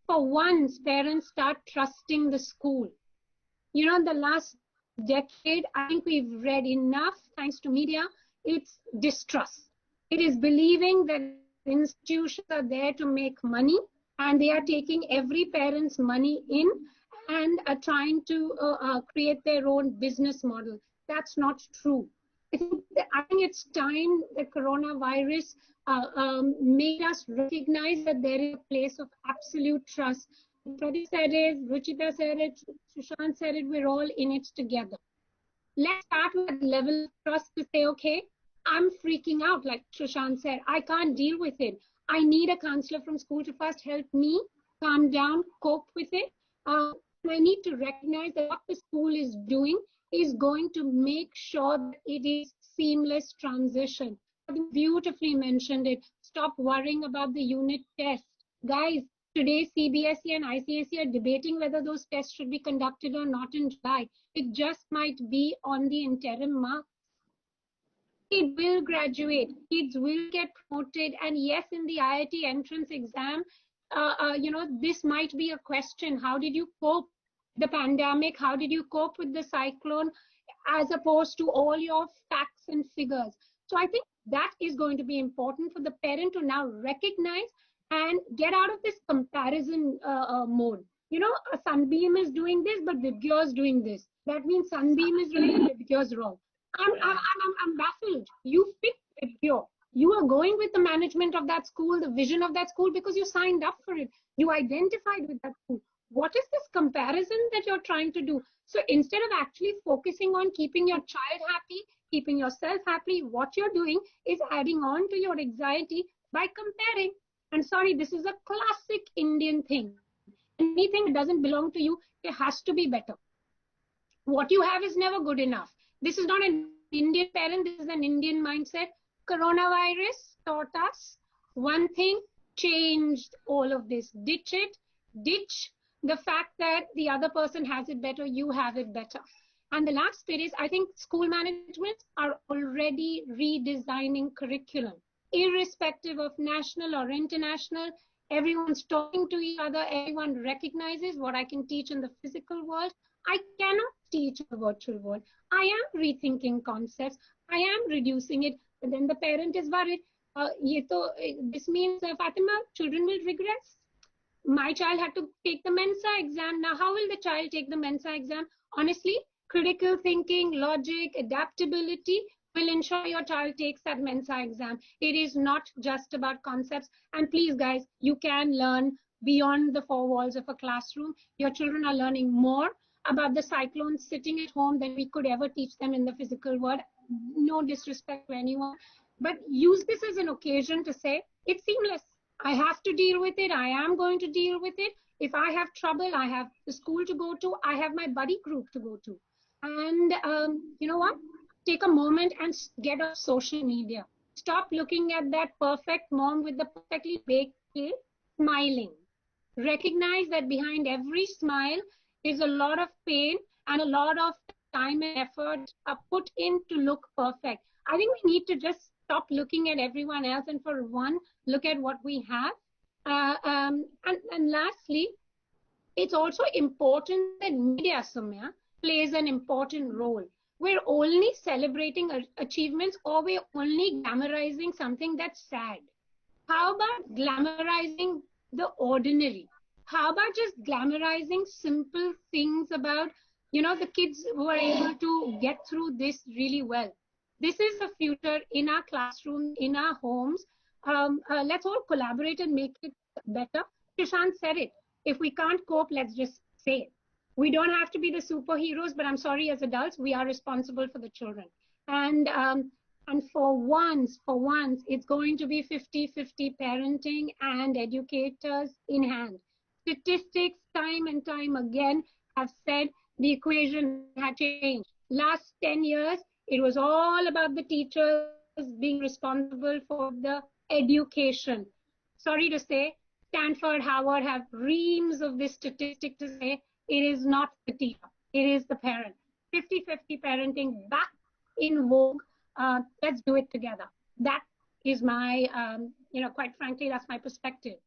for once, parents start trusting the school. You know, in the last decade, I think we've read enough, thanks to media, it's distrust. It is believing that institutions are there to make money, and they are taking every parent's money in and are trying to create their own business model. That's not true. I think it's time the coronavirus made us recognize that there is a place of absolute trust. Pradeep said it, Ruchita said it, Sushant said it, we're all in it together. Let's start with a level of trust to say, okay, I'm freaking out, like Sushant said. I can't deal with it. I need a counselor from school to first help me calm down, cope with it. I need to recognize that what the school is doing is going to make sure that it is seamless transition. I think beautifully mentioned it. Stop worrying about the unit test. Guys, today CBSE and ICSE are debating whether those tests should be conducted or not in July. It just might be on the interim mark. Kids will graduate, kids will get promoted, and yes, in the IIT entrance exam, you know, this might be a question. How did you cope with the pandemic? How did you cope with the cyclone, as opposed to all your facts and figures? So I think that is going to be important for the parent to now recognize and get out of this comparison mode. You know, a Sunbeam is doing this, but VIBGYOR is doing this. That means Sunbeam is right and VIBGYOR is wrong. I'm baffled. You picked VIBGYOR. You are going with the management of that school, the vision of that school, because you signed up for it. You identified with that school. What is this comparison that you're trying to do? So instead of actually focusing on keeping your child happy, keeping yourself happy, what you're doing is adding on to your anxiety by comparing. And sorry, this is a classic Indian thing. Anything that doesn't belong to you, it has to be better. What you have is never good enough. This is not an Indian parent, this is an Indian mindset. Coronavirus taught us one thing, changed all of this. Ditch it, ditch the fact that the other person has it better, you have it better. And the last bit is, I think school managements are already redesigning curriculum. Irrespective of national or international, everyone's talking to each other, everyone recognizes what I can teach in the physical world, I cannot teach in the virtual world. I am rethinking concepts, I am reducing it, but then the parent is worried. This means, Fatima, children will regress. My child had to take the Mensa exam. Now, how will the child take the Mensa exam? Honestly, critical thinking, logic, adaptability will ensure your child takes that Mensa exam. It is not just about concepts. And please, guys, you can learn beyond the four walls of a classroom. Your children are learning more about the cyclone sitting at home than we could ever teach them in the physical world. No disrespect to anyone, but use this as an occasion to say, it's seamless. I have to deal with it. I am going to deal with it. If I have trouble, I have the school to go to. I have my buddy group to go to. And you know what? Take a moment and get off social media. Stop looking at that perfect mom with the perfectly baked cake smiling. Recognize that behind every smile is a lot of pain and a lot of time and effort put in to look perfect. I think we need to just stop looking at everyone else and for one, look at what we have. And lastly, it's also important that media, Soumya, plays an important role. We're only celebrating achievements, or we're only glamorizing something that's sad. How about glamorizing the ordinary? How about just glamorizing simple things about, you know, the kids who are able to get through this really well? This is the future in our classrooms, in our homes. Let's all collaborate and make it better. Sushant said it. If we can't cope, let's just say it. We don't have to be the superheroes, but I'm sorry, as adults, we are responsible for the children. And for once, it's going to be 50-50 parenting and educators in hand. Statistics, time and time again, have said the equation had changed. Last 10 years, it was all about the teachers being responsible for the education. Sorry to say, Stanford, Harvard have reams of this statistic to say it is not the teacher, it is the parent. 50-50 parenting back in vogue. Let's do it together. That is my, quite frankly, that's my perspective.